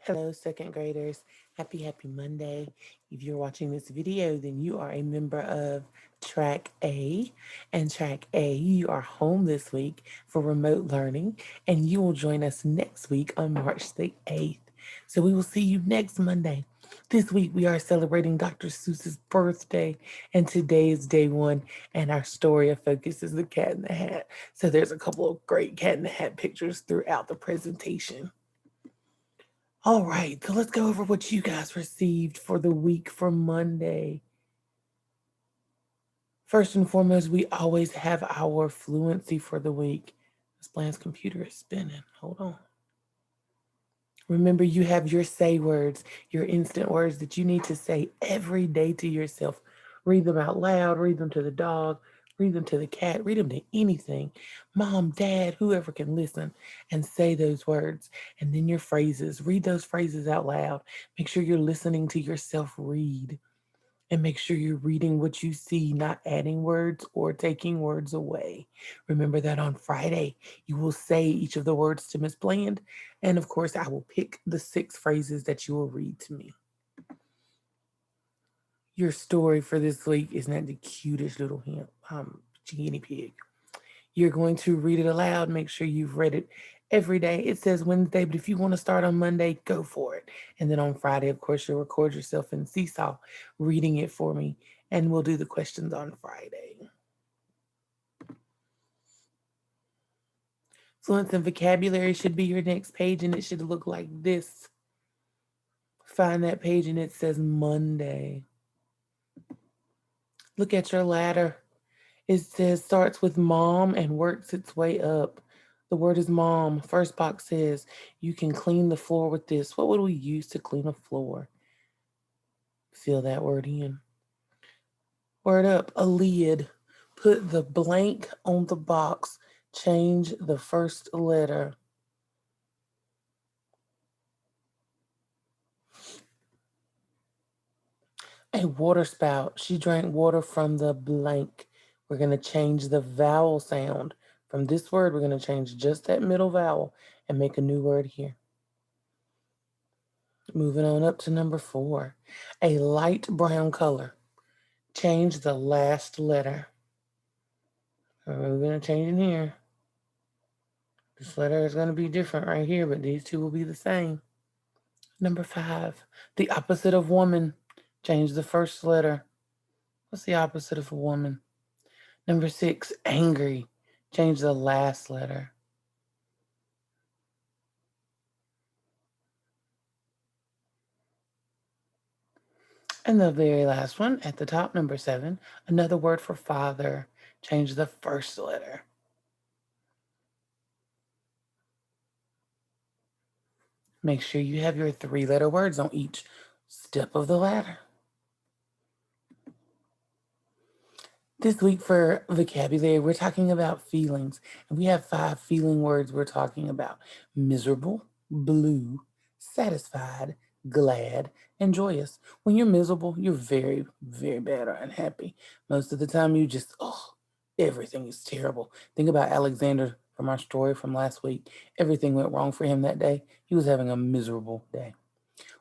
Hello, second graders. Happy Monday. If you're watching this video, then you are a member of Track A. And Track A, you are home this week for remote learning, and you will join us next week on March the 8th. So we will see you next Monday. This week, we are celebrating Dr. Seuss's birthday, and today is day one, and our story of focus is the Cat in the Hat. So there's a couple of great Cat in the Hat pictures throughout the presentation. All right, so let's go over what you guys received for the week for Monday. First and foremost, we always have our fluency for the week. This plan's computer is spinning. Hold on. Remember, you have your say words, your instant words that you need to say every day to yourself. Read them out loud, read them to the dog, read them to the cat, read them to anything. Mom, dad, whoever can listen and say those words. And then your phrases, read those phrases out loud. Make sure you're listening to yourself read. And make sure you're reading what you see, not adding words or taking words away. Remember that on Friday, you will say each of the words to Miss Bland. And of course, I will pick the 6 phrases that you will read to me. Your story for this week is not the cutest little guinea pig. You're going to read it aloud. Make sure you've read it every day. It says Wednesday, but if you want to start on Monday, go for it. And then on Friday, of course, you'll record yourself in Seesaw reading it for me, and we'll do the questions on Friday. Fluence and vocabulary should be your next page, and it should look like this. Find that page, and it says Monday. Look at your ladder. It says starts with mom and works its way up. The word is mom. First box says you can clean the floor with this. What would we use to clean a floor? Fill that word in. Word up, a lid. Put the blank on the box. Change the first letter. A water spout. She drank water from the blank. We're going to change the vowel sound. From this word, we're going to change just that middle vowel and make a new word here. Moving on up to number 4. A light brown color. Change the last letter. We're going to change in here. This letter is going to be different right here, but these two will be the same. Number 5. The opposite of woman. Change the first letter. What's the opposite of a woman? Number 6. Angry. Change the last letter. And the very last one at the top, number 7, another word for father. Change the first letter. Make sure you have your 3-letter words on each step of the ladder. This week for vocabulary, we're talking about feelings, and we have 5 feeling words we're talking about: miserable, blue, satisfied, glad, and joyous. When you're miserable, you're very, very bad or unhappy. Most of the time, you just, everything is terrible. Think about Alexander from our story from last week. Everything went wrong for him that day. He was having a miserable day.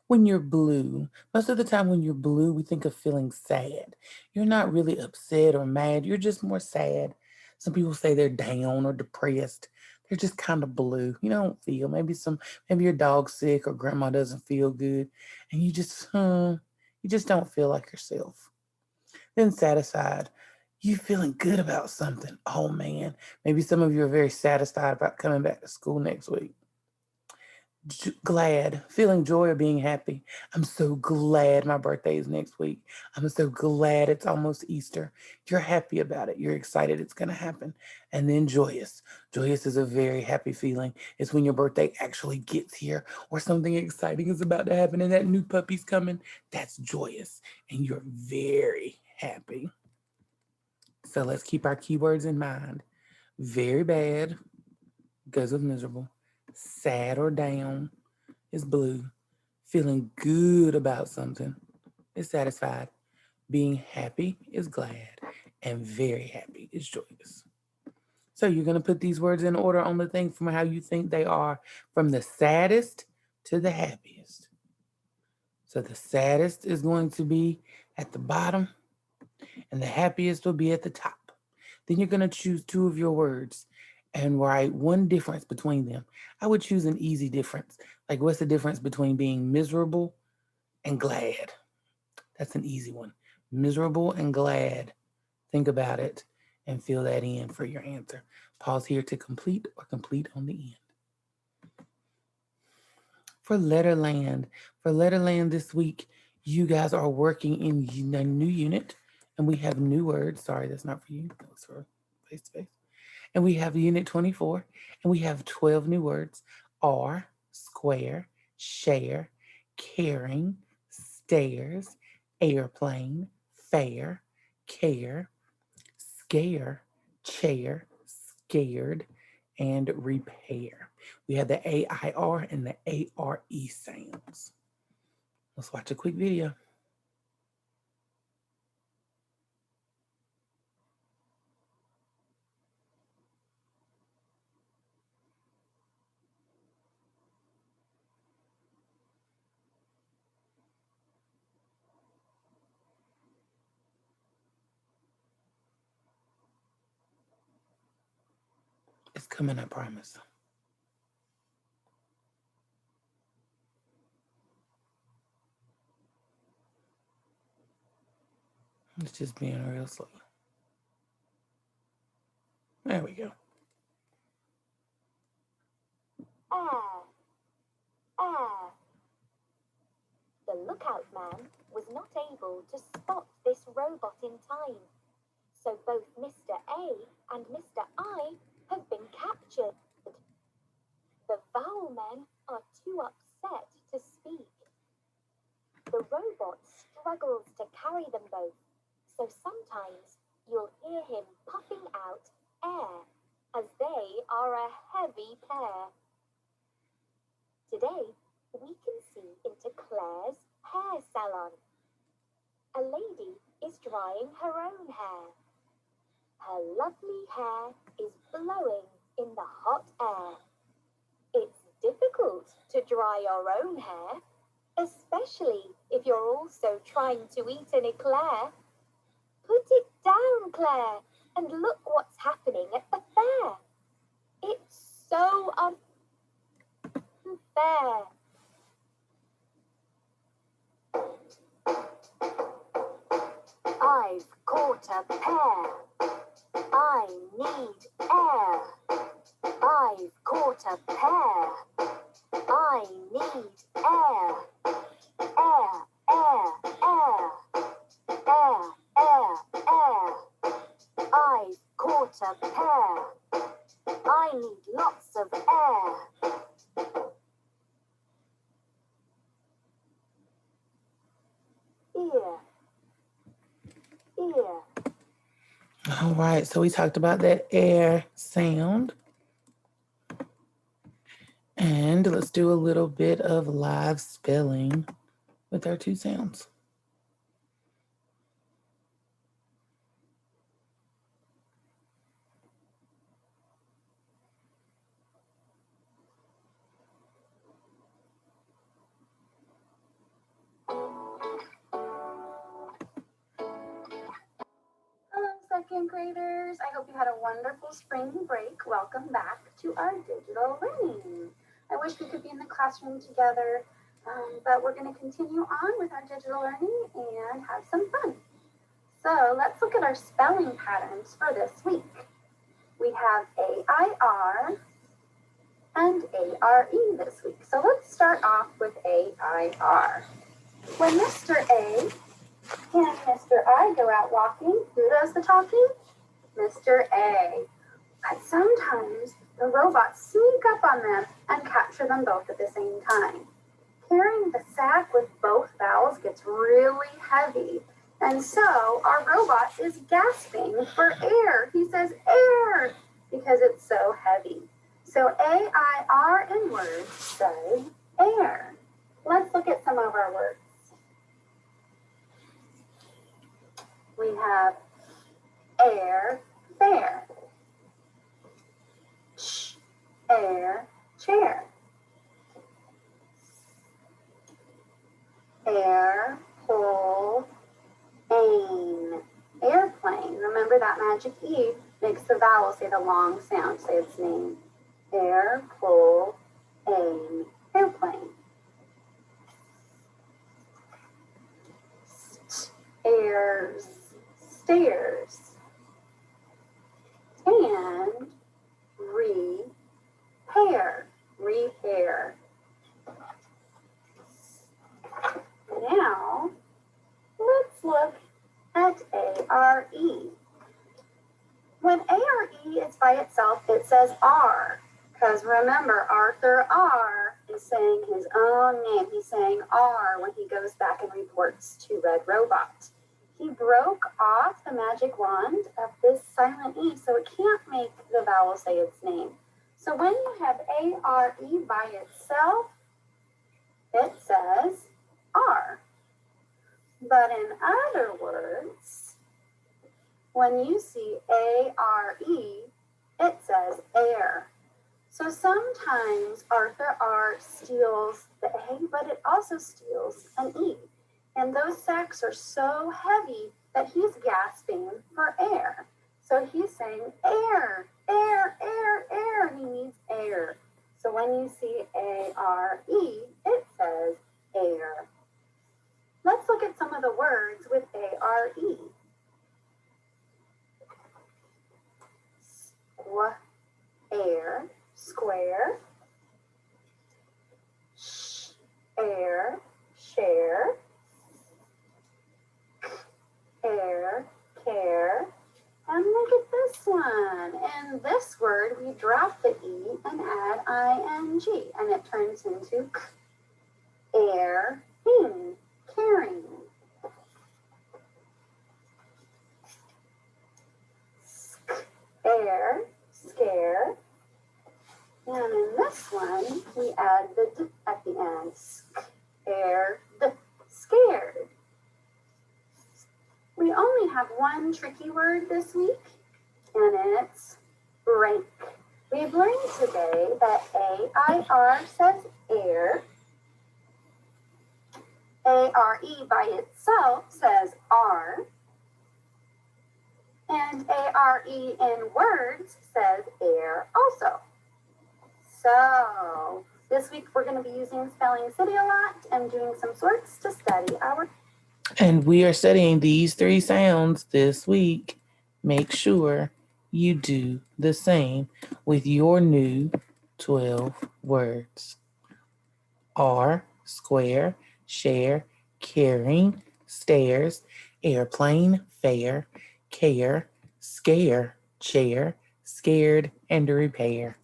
When you're blue, most of the time when you're blue, we think of feeling sad. You're not really upset or mad, you're just more sad. Some people say they're down or depressed. They're just kind of blue. You don't feel. Maybe your dog's sick or grandma doesn't feel good, and you just don't feel like yourself. Then satisfied. You feeling good about something. Oh man. Maybe some of you are very satisfied about coming back to school next week. Glad, feeling joy or being happy. I'm so glad my birthday is next week. I'm so glad it's almost Easter. You're happy about it. You're excited it's going to happen. And then joyous. Joyous is a very happy feeling. It's when your birthday actually gets here or something exciting is about to happen and that new puppy's coming. That's joyous. And you're very happy. So let's keep our keywords in mind. Very bad goes with miserable. Sad or down is blue. Feeling good about something is satisfied. Being happy is glad. And very happy is joyous. So you're going to put these words in order on the thing from how you think they are from the saddest to the happiest. So the saddest is going to be at the bottom, and the happiest will be at the top. Then you're going to choose two of your words and write one difference between them. I would choose an easy difference. Like, what's the difference between being miserable and glad? That's an easy one. Miserable and glad. Think about it and fill that in for your answer. Pause here to complete or complete on the end. For Letterland this week, you guys are working in a new unit, and we have new words. Sorry, that's not for you. That was for face-to-face. And we have unit 24, and we have 12 new words. Are, square, share, caring, stairs, airplane, fair, care, scare, chair, scared, and repair. We have the AIR and the ARE sounds. Let's watch a quick video. It's coming, I promise. It's just being real slow. There we go. Air. The lookout man was not able to spot this robot in time, so both Mr. A and Mr. I have been captured. The vowel men are too upset to speak. The robot struggles to carry them both, so sometimes you'll hear him puffing out air, as they are a heavy pair. Today, we can see into Claire's hair salon. A lady is drying her own hair. Her lovely hair is blowing in the hot air. It's difficult to dry your own hair, especially if you're also trying to eat an eclair. Put it down, Claire, and look what's happening at the fair. It's so unfair. I've caught a pear. I need air. I've caught a pear. I need air. Air, air, air. Air, air, air. I've caught a pear. I need lots of air. Ear. Ear. All right, so we talked about that air sound. And let's do a little bit of live spelling with our two sounds. Hello, second graders. I hope you had a wonderful spring break. Welcome back to our digital learning. I wish we could be in the classroom together, but we're going to continue on with our digital learning and have some fun. So let's look at our spelling patterns for this week. We have AIR and ARE this week. So let's start off with AIR. When Mr. A and Mr. I go out walking, who does the talking? Mr. A. But sometimes the robots sneak up on them and capture them both at the same time. Carrying the sack with both vowels gets really heavy, and so our robot is gasping for air. He says air because it's so heavy. So AIR in words say air. Let's look at some of our words. We have air, fair. Air, chair. air, pull, ain, airplane. Remember that magic E makes the vowel say the long sound, say its name. Air, pull, ain, airplane. Airs, stairs. And repair, repair. Now, let's look at A-R-E. When A-R-E is by itself, it says R. Because remember, Arthur R is saying his own name. He's saying R when he goes back and reports to Red Robot. He broke off the magic wand of this silent E, so it can't make the vowel say its name. So when you have A-R-E by itself, it says R. But in other words, when you see A-R-E, it says air. So sometimes Arthur R steals the A, but it also steals an E. And those sacks are so heavy that he's gasping for air. So he's saying air, air, air, air. He needs air. So when you see A-R-E, it says air. Let's look at some of the words with A-R-E. Air, square. Air, share. Air, care. And look at this one. In this word, we drop the E and add ing, and it turns into air, caring. Air, scare. And in this one, we add the d at the end. Scared, scared. We only have one tricky word this week, and it's break. We've learned today that A-I-R says air. A-R-E by itself says R. And A-R-E in words says air also. So this week we're going to be using Spelling City a lot and doing some sorts to study our. And we are studying these 3 sounds this week. Make sure you do the same with your new 12 words. R, square, share, caring, stairs, airplane, fair, care, scare, chair, scared, and repair.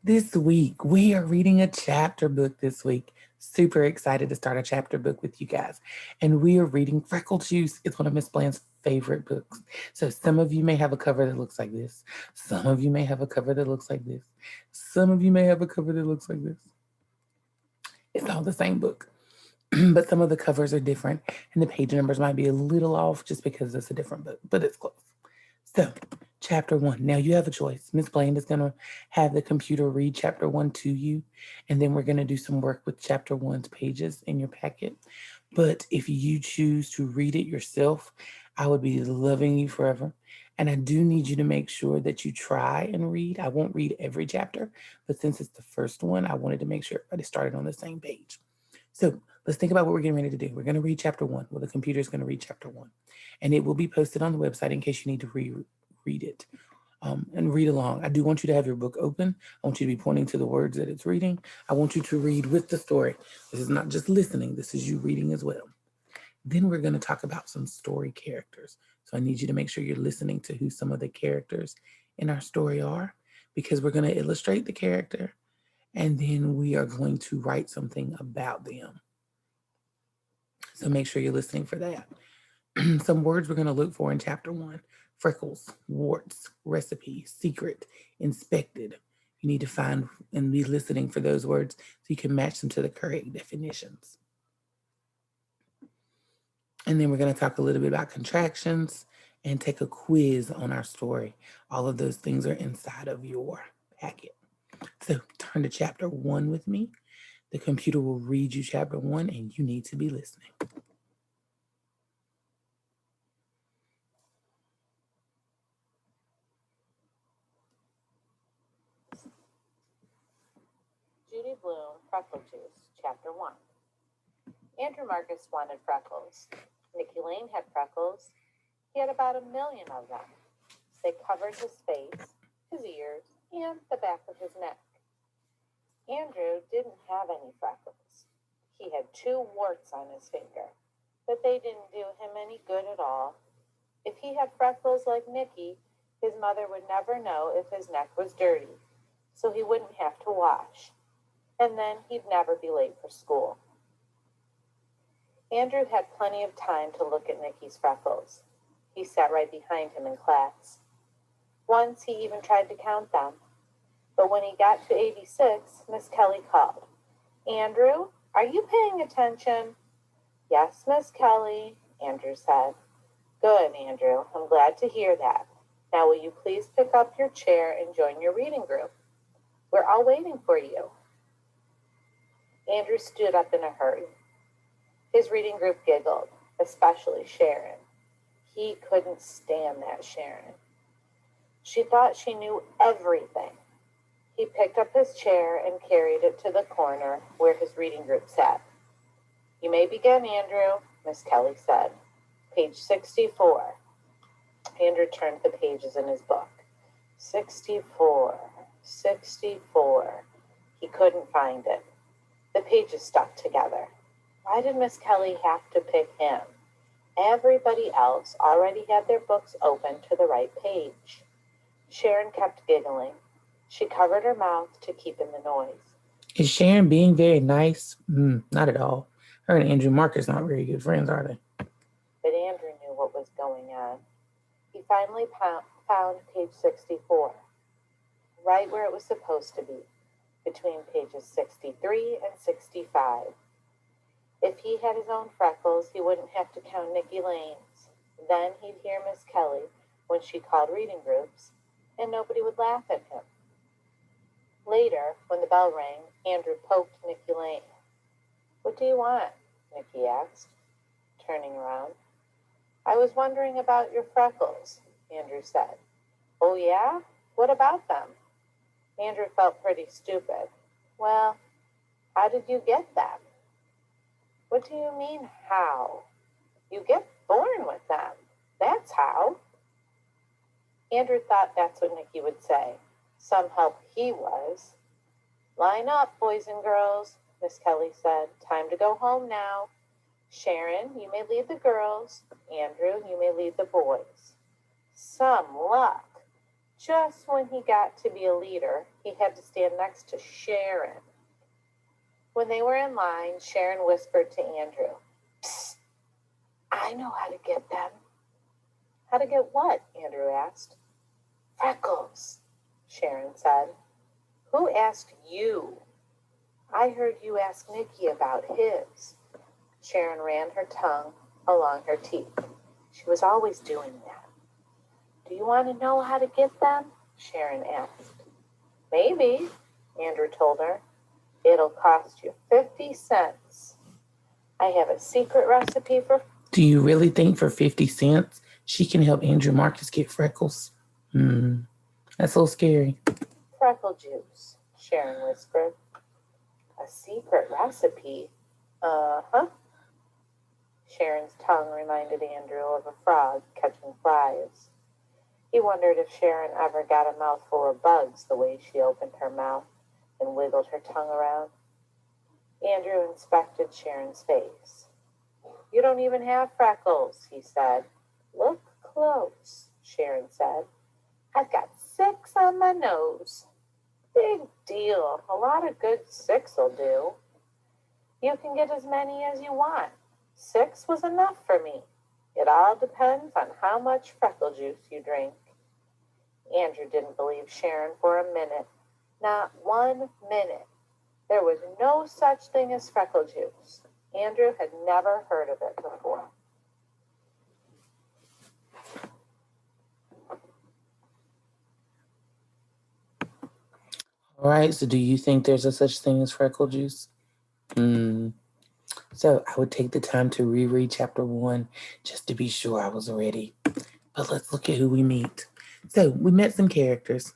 This week, we are reading a chapter book this week. Super excited to start a chapter book with you guys. And we are reading Freckle Juice. It's one of Miss Bland's favorite books. So some of you may have a cover that looks like this. Some of you may have a cover that looks like this. Some of you may have a cover that looks like this. It's all the same book. But some of the covers are different and the page numbers might be a little off just because it's a different book, but it's close. So, chapter 1. Now you have a choice. Miss Bland is going to have the computer read chapter 1 to you, and then we're going to do some work with chapter 1's pages in your packet. But if you choose to read it yourself, I would be loving you forever. And I do need you to make sure that you try and read. I won't read every chapter, but since it's the first one, I wanted to make sure everybody started on the same page. So let's think about what we're getting ready to do. We're going to read chapter 1. Well, the computer is going to read chapter 1. And it will be posted on the website in case you need to read it and read along. I do want you to have your book open. I want you to be pointing to the words that it's reading. I want you to read with the story. This is not just listening. This is you reading as well. Then we're going to talk about some story characters. So I need you to make sure you're listening to who some of the characters in our story are, because we're going to illustrate the character and then we are going to write something about them. So make sure you're listening for that. Some words we're going to look for in chapter 1. Freckles, warts, recipe, secret, inspected. You need to find and be listening for those words so you can match them to the correct definitions. And then we're going to talk a little bit about contractions and take a quiz on our story. All of those things are inside of your packet. So turn to chapter 1 with me. The computer will read you chapter 1 and you need to be listening. Judy Blume, Freckle Juice, Chapter 1. Andrew Marcus wanted freckles. Nicky Lane had freckles. He had about 1 million of them. They covered his face, his ears, and the back of his neck. Andrew didn't have any freckles. He had 2 warts on his finger, but they didn't do him any good at all. If he had freckles like Nicky, his mother would never know if his neck was dirty, so he wouldn't have to wash. And then he'd never be late for school. Andrew had plenty of time to look at Nicky's freckles. He sat right behind him in class. Once he even tried to count them. But when he got to 86, Miss Kelly called. "Andrew, are you paying attention?" "Yes, Miss Kelly," Andrew said. "Good, Andrew. I'm glad to hear that. Now will you please pick up your chair and join your reading group? We're all waiting for you." Andrew stood up in a hurry. His reading group giggled, especially Sharon. He couldn't stand that Sharon. She thought she knew everything. He picked up his chair and carried it to the corner where his reading group sat. "You may begin, Andrew," Miss Kelly said. "Page 64. Andrew turned the pages in his book. 64, 64. He couldn't find it. The pages stuck together. Why did Miss Kelly have to pick him? Everybody else already had their books open to the right page. Sharon kept giggling. She covered her mouth to keep in the noise. Is Sharon being very nice? Not at all. Her and Andrew Marcus not very good friends, are they? But Andrew knew what was going on. He finally found page 64, right where it was supposed to be, between pages 63 and 65. If he had his own freckles, he wouldn't have to count Nicky Lane's. Then he'd hear Miss Kelly when she called reading groups, and nobody would laugh at him. Later, when the bell rang, Andrew poked Nicky Lane. "What do you want?" Nicky asked, turning around. "I was wondering about your freckles," Andrew said. "Oh, yeah? What about them?" Andrew felt pretty stupid. "Well, how did you get them?" "What do you mean, how?" "You get born with them. That's how." Andrew thought that's what Nicky would say. Some help he was. "Line up, boys and girls," Miss Kelly said. "Time to go home now. Sharon, you may lead the girls. Andrew, you may lead the boys." Some luck. Just when he got to be a leader, he had to stand next to Sharon. When they were in line, Sharon whispered to Andrew, "Psst, I know how to get them." "How to get what?" Andrew asked. "Freckles," Sharon said. "Who asked you?" "I heard you ask Nicky about his." Sharon ran her tongue along her teeth. She was always doing that. "Do you want to know how to get them?" Sharon asked. "Maybe," Andrew told her. "It'll cost you 50 cents. I have a secret recipe for..." Do you really think for 50 cents she can help Andrew Marcus get freckles? That's so scary. "Freckle juice," Sharon whispered. "A secret recipe?" Uh-huh. Sharon's tongue reminded Andrew of a frog catching flies. He wondered if Sharon ever got a mouthful of bugs the way she opened her mouth and wiggled her tongue around. Andrew inspected Sharon's face. "You don't even have freckles," he said. "Look close," Sharon said. "I've got 6 on my nose." "Big deal. A lot of good 6'll do." "You can get as many as you want. 6 was enough for me. It all depends on how much freckle juice you drink." Andrew didn't believe Sharon for a minute. Not 1 minute. There was no such thing as freckle juice. Andrew had never heard of it before. All right, so do you think there's a such thing as freckle juice? So I would take the time to reread chapter 1 just to be sure I was ready. But let's look at who we meet. So we met some characters.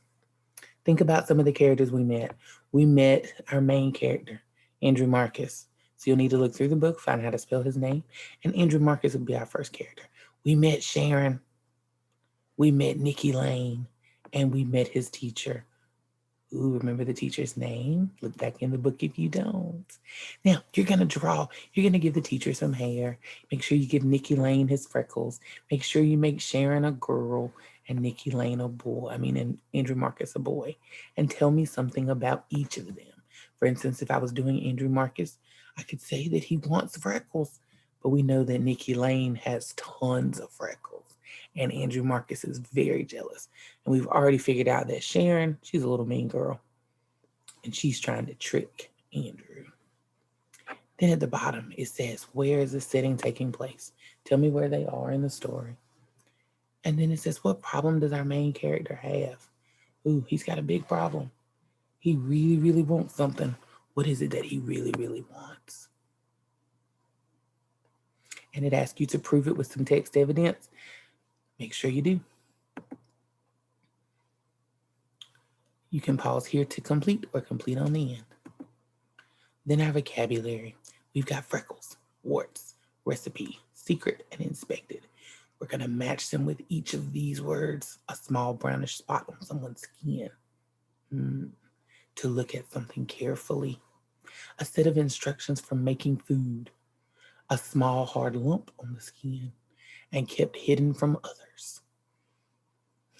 Think about some of the characters we met. We met our main character, Andrew Marcus. So you'll need to look through the book, find how to spell his name, and Andrew Marcus will be our first character. We met Sharon. We met Nikki Lane, and we met his teacher. Ooh, remember the teacher's name? Look back in the book if you don't. Now, you're going to draw. You're going to give the teacher some hair. Make sure you give Nikki Lane his freckles. Make sure you make Sharon a girl and Nikki Lane a boy. And Andrew Marcus a boy. And tell me something about each of them. For instance, if I was doing Andrew Marcus, I could say that he wants freckles. But we know that Nikki Lane has tons of freckles. And Andrew Marcus is very jealous. And we've already figured out that Sharon, she's a little mean girl. And she's trying to trick Andrew. Then at the bottom, it says, where is the setting taking place? Tell me where they are in the story. And then it says, what problem does our main character have? Ooh, he's got a big problem. He really, really wants something. What is it that he really, really wants? And it asks you to prove it with some text evidence. Make sure you do. You can pause here to complete or complete on the end. Then our vocabulary. We've got freckles, warts, recipe, secret, and inspected. We're going to match them with each of these words, a small brownish spot on someone's skin. To look at something carefully. A set of instructions for making food. A small hard lump on the skin and kept hidden from others.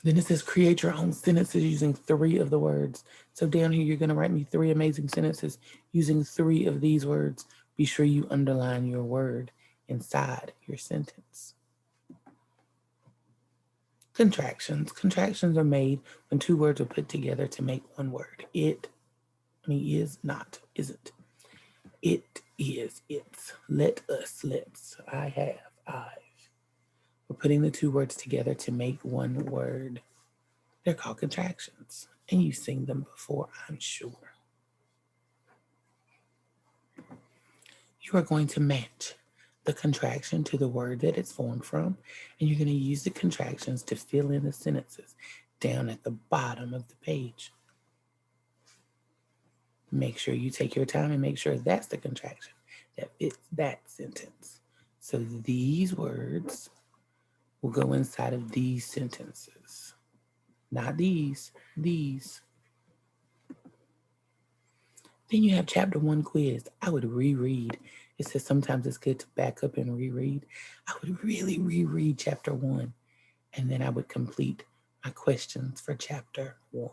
Then it says create your own sentences using 3 of the words. So down here, you're going to write me 3 amazing sentences using 3 of these words. Be sure you underline your word inside your sentence. Contractions. Contractions are made when 2 words are put together to make 1 word. Is, not, isn't. It is, it's. Let us, let's. I have, I've. We're putting the 2 words together to make 1 word. They're called contractions, and you've seen them before, I'm sure. You are going to match the contraction to the word that it's formed from, and you're going to use the contractions to fill in the sentences down at the bottom of the page. Make sure you take your time and make sure that's the contraction that fits that sentence. So these words will go inside of these sentences. Not these. Then you have chapter 1 quiz. I would reread. It says sometimes it's good to back up and reread. I would really reread chapter 1, and then I would complete my questions for chapter 1.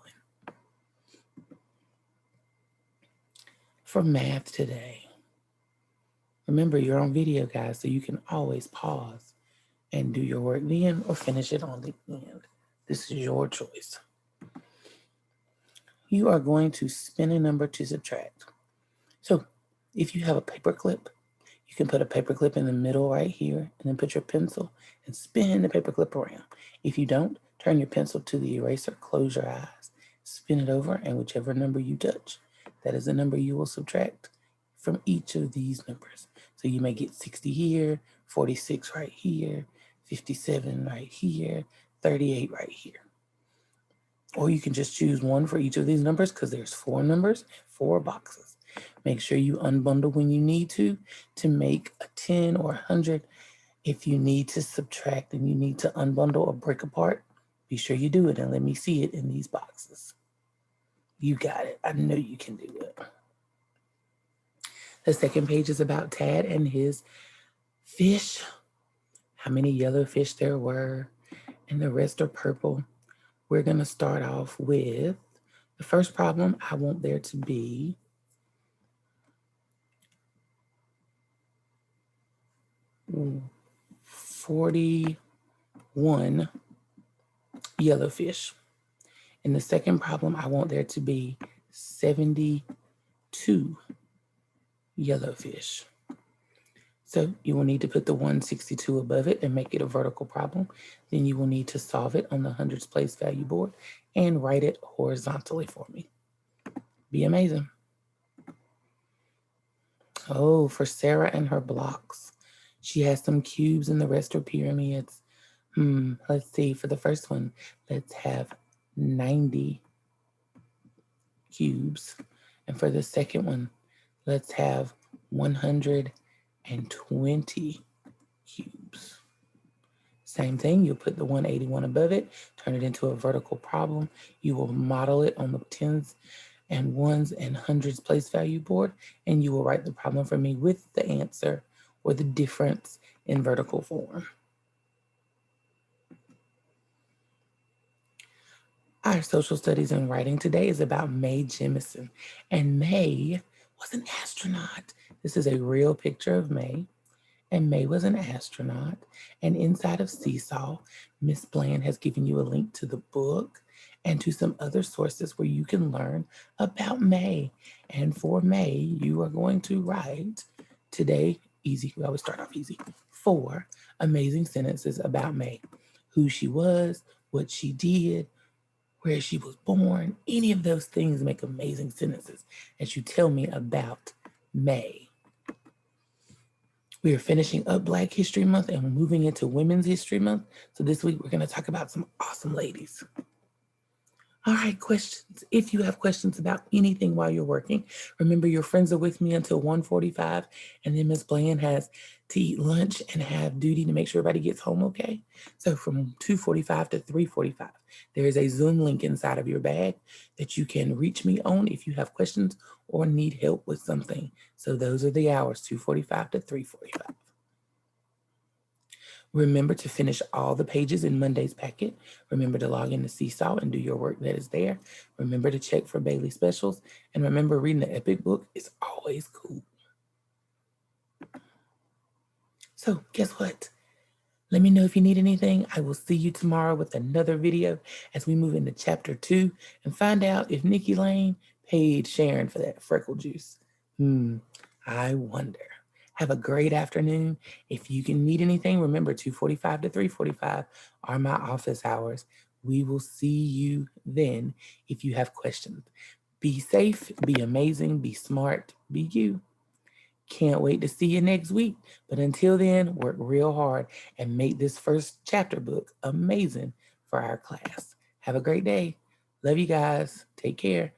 For math today, remember you're on video, guys, so you can always pause and do your work then or finish it on the end. This is your choice. You are going to spin a number to subtract. So if you have a paper clip, you can put a paper clip in the middle right here and then put your pencil and spin the paper clip around. If you don't, turn your pencil to the eraser, close your eyes, spin it over, and whichever number you touch, that is the number you will subtract from each of these numbers. So you may get 60 here, 46 right here, 57 right here, 38 right here. Or you can just choose one for each of these numbers because there's 4 numbers, 4 boxes. Make sure you unbundle when you need to make a 10 or 100. If you need to subtract and you need to unbundle or break apart, be sure you do it and let me see it in these boxes. You got it. I know you can do it. The second page is about Tad and his fish, how many yellow fish there were, and the rest are purple. We're going to start off with the first problem. I want there to be 41 yellowfish. In the second problem, I want there to be 72 yellowfish. So you will need to put the 162 above it and make it a vertical problem. Then you will need to solve it on the hundreds place value board and write it horizontally for me. Be amazing. Oh, for Sarah and her blocks. She has some cubes and the rest are pyramids. Let's see. For the first one, let's have 90 cubes. And for the second one, let's have 120 cubes. Same thing, you'll put the 181 above it, turn it into a vertical problem. You will model it on the tens and ones and hundreds place value board, and you will write the problem for me with the answer or the difference in vertical form. Our social studies and writing today is about Mae Jemison, and Mae was an astronaut. This is a real picture of Mae, and Mae was an astronaut. And inside of Seesaw, Miss Bland has given you a link to the book and to some other sources where you can learn about Mae. And for Mae, you are going to write today, easy, we always start off easy, 4 amazing sentences about Mae. Who she was, what she did, where she was born, any of those things make amazing sentences as you tell me about Mae. We are finishing up Black History Month and moving into Women's History Month. So this week we're going to talk about some awesome ladies. All right, questions. If you have questions about anything while you're working, remember your friends are with me until 1:45, and then Miss Bland has to eat lunch and have duty to make sure everybody gets home okay. So from 2:45 to 3:45, there is a Zoom link inside of your bag that you can reach me on if you have questions or need help with something. So those are the hours, 2:45 to 3:45. Remember to finish all the pages in Monday's packet. Remember to log into Seesaw and do your work that is there. Remember to check for Bailey specials. And remember, reading the Epic book is always cool. So guess what? Let me know if you need anything. I will see you tomorrow with another video as we move into chapter 2 and find out if Nikki Lane paid Sharon for that freckle juice. I wonder. Have a great afternoon. If you can need anything, remember 2:45 to 3:45 are my office hours. We will see you then if you have questions. Be safe, be amazing, be smart, be you. Can't wait to see you next week. But until then, work real hard and make this first chapter book amazing for our class. Have a great day. Love you guys. Take care.